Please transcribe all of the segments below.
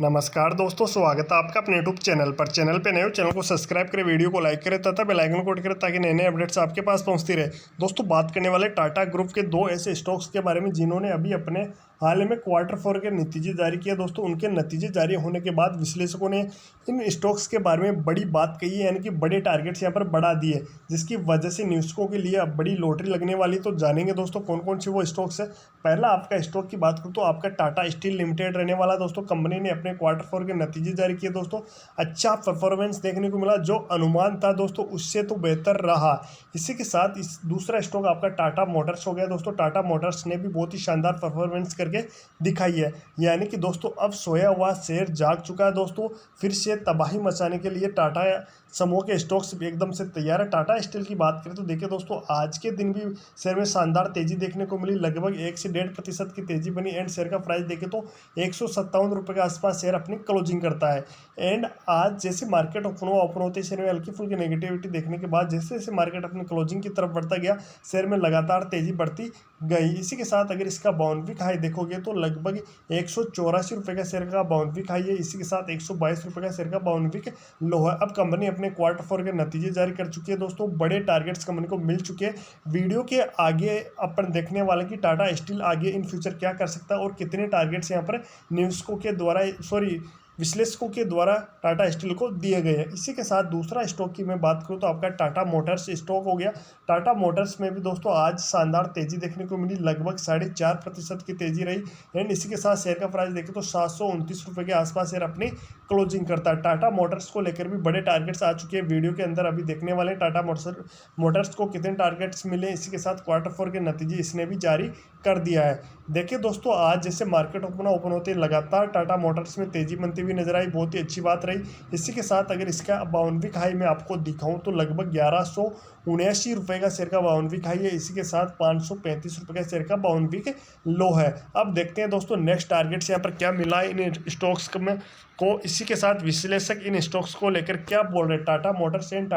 नमस्कार दोस्तों, स्वागत है आपका अपने यूट्यूब चैनल पर। चैनल पे नए हो, चैनल को सब्सक्राइब करें, वीडियो को लाइक करें तथा बेल आइकन को हिट करें ताकि नए नए अपडेट्स आपके पास पहुंचती रहे। दोस्तों, बात करने वाले टाटा ग्रुप के दो ऐसे स्टॉक्स के बारे में जिन्होंने अभी अपने हाल ही में क्वार्टर 4 के नतीजे जारी किए। दोस्तों, उनके नतीजे जारी होने के बाद विश्लेषकों ने इन स्टॉक्स के बारे में बड़ी बात कही है, यानी कि बड़े टारगेट्स यहाँ पर बढ़ा दिए, जिसकी वजह से निवेशकों के लिए अब बड़ी लॉटरी लगने वाली। तो जानेंगे दोस्तों कौन कौन से वो स्टॉक्स है। पहला आपका स्टॉक की बात करूँ तो आपका टाटा स्टील लिमिटेड रहने वाला। दोस्तों, कंपनी ने अपने क्वार्टर 4 के नतीजे जारी किए। दोस्तों, अच्छा परफॉर्मेंस देखने को मिला, जो अनुमान था दोस्तों उससे तो बेहतर रहा। इसी के साथ इस दूसरा स्टॉक आपका टाटा मोटर्स हो गया। दोस्तों, टाटा मोटर्स ने भी बहुत ही शानदार परफॉर्मेंस करके दिखाई है, यानी कि दोस्तों अब सोया हुआ शेयर जाग चुका है। दोस्तों, फिर से तबाही मचाने के लिए टाटा समूह के स्टॉक्स भी एकदम से तैयार है। टाटा स्टील की बात करें तो देखिए दोस्तों, आज के दिन भी शेयर में शानदार तेजी देखने को मिली, लगभग 1 से 1.5% की तेजी बनी। एंड शेयर का प्राइस देखें तो 157 रुपये के आसपास शेयर अपनी क्लोजिंग करता है। एंड आज जैसे मार्केट ओपन होते शेयर में हल्की फुल्की नेगेटिविटी देखने के बाद जैसे जैसे मार्केट अपनी क्लोजिंग की तरफ बढ़ता गया, शेयर में लगातार तेजी बढ़ती गई। इसी के साथ अगर इसका बाउंड वीक हाई देखोगे तो लगभग 184 रुपये का शेयर का बाउंड वीक हाई है। इसी के साथ 122 रुपये का शेयर का बाउंड वीक लो है। अब कंपनी अपने क्वार्टर 4 के नतीजे जारी कर चुकी है। दोस्तों, बड़े टारगेट्स कंपनी को मिल चुके हैं। वीडियो के आगे अपन देखने वाले कि टाटा स्टील आगे इन फ्यूचर क्या कर सकता है और कितने टारगेट्स यहाँ पर निवेशकों के द्वारा विश्लेषकों के द्वारा टाटा स्टील को दिए गए हैं। इसी के साथ दूसरा स्टॉक की मैं बात करूं तो आपका टाटा मोटर्स स्टॉक हो गया। टाटा मोटर्स में भी दोस्तों आज शानदार तेजी देखने को मिली, लगभग 4.5% की तेजी रही। एंड इसी के साथ शेयर का प्राइस देखें तो 729 रुपये के आसपास शेयर अपनी क्लोजिंग करता है। टाटा मोटर्स को लेकर भी बड़े टारगेट्स आ चुके हैं। वीडियो के अंदर अभी देखने वाले टाटा मोटर्स को कितने टारगेट्स मिले। इसी के साथ क्वार्टर 4 के नतीजे इसने भी जारी कर दिया है। देखिए दोस्तों, आज जैसे मार्केट ओपन होते लगातार टाटा मोटर्स में तेजी बनती हुई नजर आई, बहुत ही अच्छी बात रही। इसी के साथ अगर इसका बाउंड वीक हाई मैं आपको दिखाऊं तो लगभग 1179 रुपये का शेयर का बाउंड वीक हाई है। इसी के साथ 535 रुपये का शेयर का बाउंड वीक लो है। अब देखते हैं दोस्तों नेक्स्ट टारगेट्स यहाँ पर क्या मिला है इन स्टॉक्स में को। इसी के साथ विश्लेषक इन स्टॉक्स को लेकर क्या बोल रहे हैं। Tata Motors and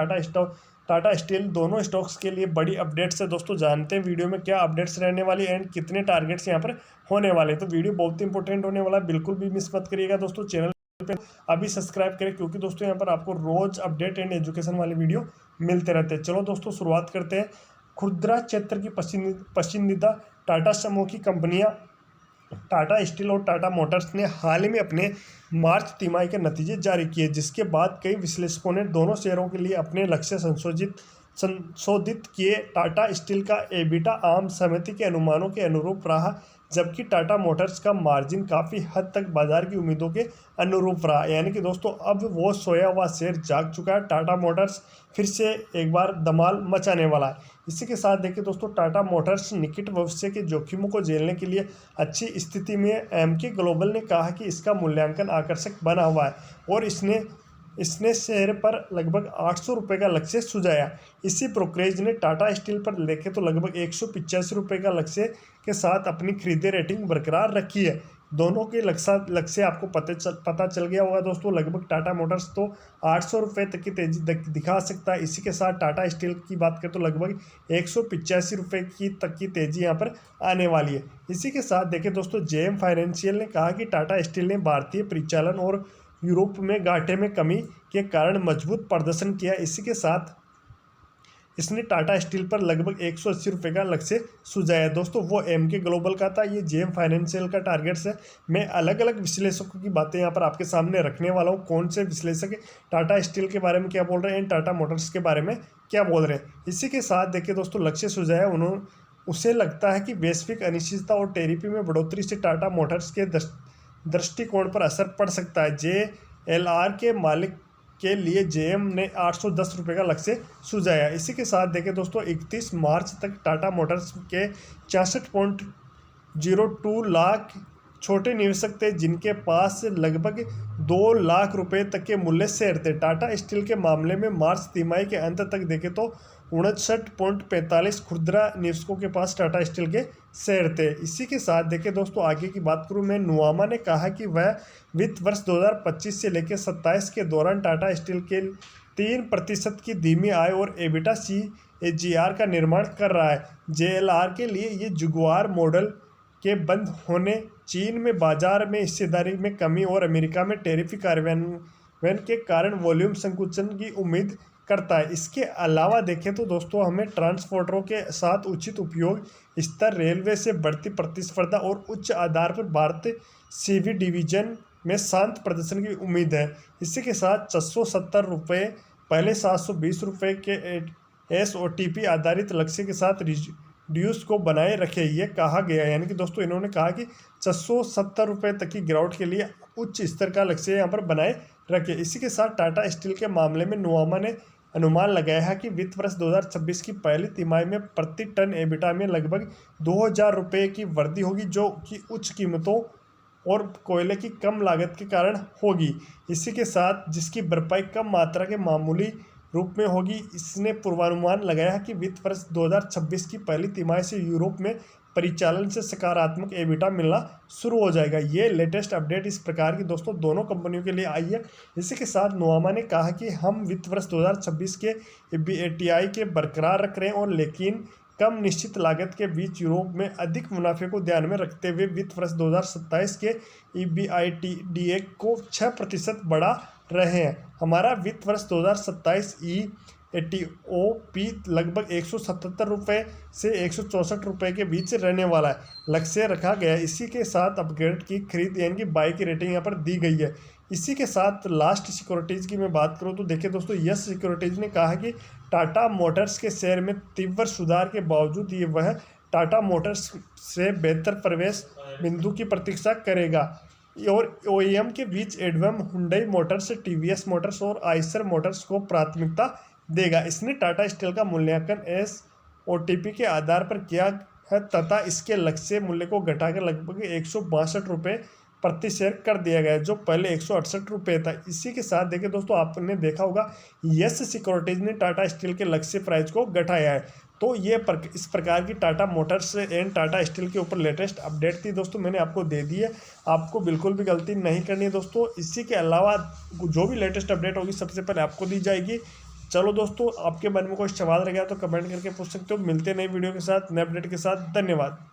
Tata steel दोनों स्टॉक्स के लिए बड़ी अपडेट्स है। दोस्तों, जानते हैं वीडियो में क्या अपडेट्स रहने वाली एंड कितने टारगेट्स यहाँ पर होने वाले। तो वीडियो बहुत ही इंपॉर्टेंट होने वाला है, बिल्कुल भी मिस मत करिएगा। दोस्तों, चैनल पे अभी सब्सक्राइब करें क्योंकि दोस्तों यहाँ पर आपको रोज अपडेट एंड एजुकेशन वाले वीडियो मिलते रहते हैं। चलो दोस्तों, शुरुआत करते हैं। खुदरा क्षेत्र की पसंदीदा टाटा समूह की कंपनियां टाटा स्टील और टाटा मोटर्स ने हाल ही में अपने मार्च तिमाही के नतीजे जारी किए, जिसके बाद कई विश्लेषकों ने दोनों शेयरों के लिए अपने लक्ष्य संशोधित किए। टाटा स्टील का एबिटा आम समिति के अनुमानों के अनुरूप रहा, जबकि टाटा मोटर्स का मार्जिन काफ़ी हद तक बाजार की उम्मीदों के अनुरूप रहा। यानी कि दोस्तों अब वो सोया हुआ शेयर जाग चुका है। टाटा मोटर्स फिर से एक बार धमाल मचाने वाला है। इसी के साथ देखिए दोस्तों, टाटा मोटर्स निकट भविष्य के जोखिमों को झेलने के लिए अच्छी स्थिति में। एमके ग्लोबल ने कहा कि इसका मूल्यांकन आकर्षक बना हुआ है और इसने शेयर पर लगभग 800 रुपये का लक्ष्य सुझाया। इसी ब्रोकरेज ने टाटा स्टील पर देखे तो लगभग 185 रुपये का लक्ष्य के साथ अपनी खरीदे रेटिंग बरकरार रखी है। दोनों के लक्ष्य आपको पता चल गया होगा दोस्तों। लगभग टाटा मोटर्स तो 800 रुपये तक की तेजी दिखा सकता है। इसी के साथ टाटा स्टील की बात करें तो लगभग 185 रुपये तक की तेजी यहाँ पर आने वाली है। इसी के साथ देखिए दोस्तों, जेएम फाइनेंशियल ने कहा कि टाटा स्टील ने भारतीय परिचालन और यूरोप में घाटे में कमी के कारण मजबूत प्रदर्शन किया। इसी के साथ इसने टाटा स्टील पर लगभग 180 रुपये का लक्ष्य सुझाया। दोस्तों, वो एमके ग्लोबल का था, ये जेएम फाइनेंशियल का टारगेट्स है। मैं अलग अलग विश्लेषकों की बातें यहाँ पर आपके सामने रखने वाला हूँ। कौन से विश्लेषक टाटा स्टील के बारे में क्या बोल रहे हैं, टाटा मोटर्स के बारे में क्या बोल रहे हैं। इसी के साथ देखिए दोस्तों, लक्ष्य सुझाया उसे लगता है कि वैश्विक अनिश्चितता और टैरिफ में बढ़ोतरी से टाटा मोटर्स के दृष्टिकोण पर असर पड़ सकता है। JLR के मालिक के लिए जेएम ने 810 रुपये का लक्ष्य सुझाया। इसी के साथ देखें दोस्तों, 31 मार्च तक टाटा मोटर्स के 66.02 लाख छोटे निवेशक थे, जिनके पास लगभग 2 लाख रुपए तक के मूल्य शेयर थे। टाटा स्टील के मामले में मार्च तिमाही के अंत तक देखें तो 59.45 खुदरा निवेशकों के पास टाटा स्टील के शेयर थे। इसी के साथ देखें दोस्तों, आगे की बात करूं मैं, नुआमा ने कहा कि वह वित्त वर्ष 2025 से लेकर 27 के दौरान टाटा स्टील के 3% की धीमी आय और एबिटा CAGR का निर्माण कर रहा है। JLR के लिए ये जुगवार मॉडल के बंद होने चीन में बाजार में हिस्सेदारी में कमी और अमेरिका में टैरिफ कार्यान्वयन के कारण वॉल्यूम संकुचन की उम्मीद करता है। इसके अलावा देखें तो दोस्तों हमें ट्रांसपोर्टरों के साथ उचित उपयोग स्तर, रेलवे से बढ़ती प्रतिस्पर्धा और उच्च आधार पर भारतीय सीवी डिवीजन में शांत प्रदर्शन की उम्मीद है। इसी के साथ 670 रुपये पहले 720 रुपये के SOTP आधारित लक्ष्य के साथ रिड्यूस को बनाए रखे, ये कहा गया है। यानी कि दोस्तों इन्होंने कहा कि 670 रुपये तक की गिरावट के लिए उच्च स्तर का लक्ष्य यहाँ पर बनाए रखे। इसी के साथ टाटा स्टील के मामले में नुआमा ने अनुमान लगाया है कि वित्त वर्ष 2026 की पहली तिमाही में प्रति टन एबिटा में लगभग 2000 रुपये की वृद्धि होगी, जो कि उच्च कीमतों और कोयले की कम लागत के कारण होगी। इसी के साथ जिसकी भरपाई कम मात्रा के मामूली रूप में होगी। इसने पूर्वानुमान लगाया है कि वित्त वर्ष 2026 की पहली तिमाही से यूरोप में परिचालन से सकारात्मक एबिटा मिलना शुरू हो जाएगा। ये लेटेस्ट अपडेट इस प्रकार की दोस्तों दोनों कंपनियों के लिए आई है। इसी के साथ नुआमा ने कहा कि हम वित्त वर्ष 2026 के EBITI के बरकरार रख रहे हैं और लेकिन कम निश्चित लागत के बीच यूरोप में अधिक मुनाफे को ध्यान में रखते हुए वित्त वर्ष 2027 के EBITDA को 6% बढ़ा रहे हैं। हमारा वित्त वर्ष 2027 EATOP लगभग 177 रुपये से 164 रुपये के बीच रहने वाला है, लक्ष्य रखा गया है। इसी के साथ अपग्रेड की खरीद यानी कि बाई की रेटिंग यहाँ पर दी गई है। इसी के साथ लास्ट सिक्योरिटीज़ की मैं बात करूँ तो देखिए दोस्तों, यस सिक्योरिटीज़ ने कहा कि टाटा मोटर्स के शेयर में तीव्र सुधार के बावजूद ये वह टाटा मोटर्स से बेहतर प्रवेश बिंदु की प्रतीक्षा करेगा और OEM के बीच एडवम, हुंडई मोटर्स, TVS मोटर्स और आइसर मोटर्स को प्राथमिकता देगा। इसने टाटा स्टील का मूल्यांकन SOTP के आधार पर किया है तथा इसके लक्ष्य मूल्य को घटाकर लगभग 162 रुपये प्रति शेयर कर दिया गया है, जो पहले 168 रुपये था। इसी के साथ देखिए दोस्तों, आपने देखा होगा यस सिक्योरिटीज ने टाटा स्टील के लक्ष्य प्राइस को घटाया है। तो ये इस प्रकार की Tata Motors and Tata steel के ऊपर लेटेस्ट अपडेट थी दोस्तों, मैंने आपको दे दी है। आपको बिल्कुल भी गलती नहीं करनी है दोस्तों। इसी के अलावा जो भी लेटेस्ट अपडेट होगी सबसे पहले आपको दी जाएगी। चलो दोस्तों, आपके मन में कोई सवाल रह गया तो कमेंट करके पूछ सकते हो। मिलते नई वीडियो के साथ, नए अपडेट के साथ। धन्यवाद।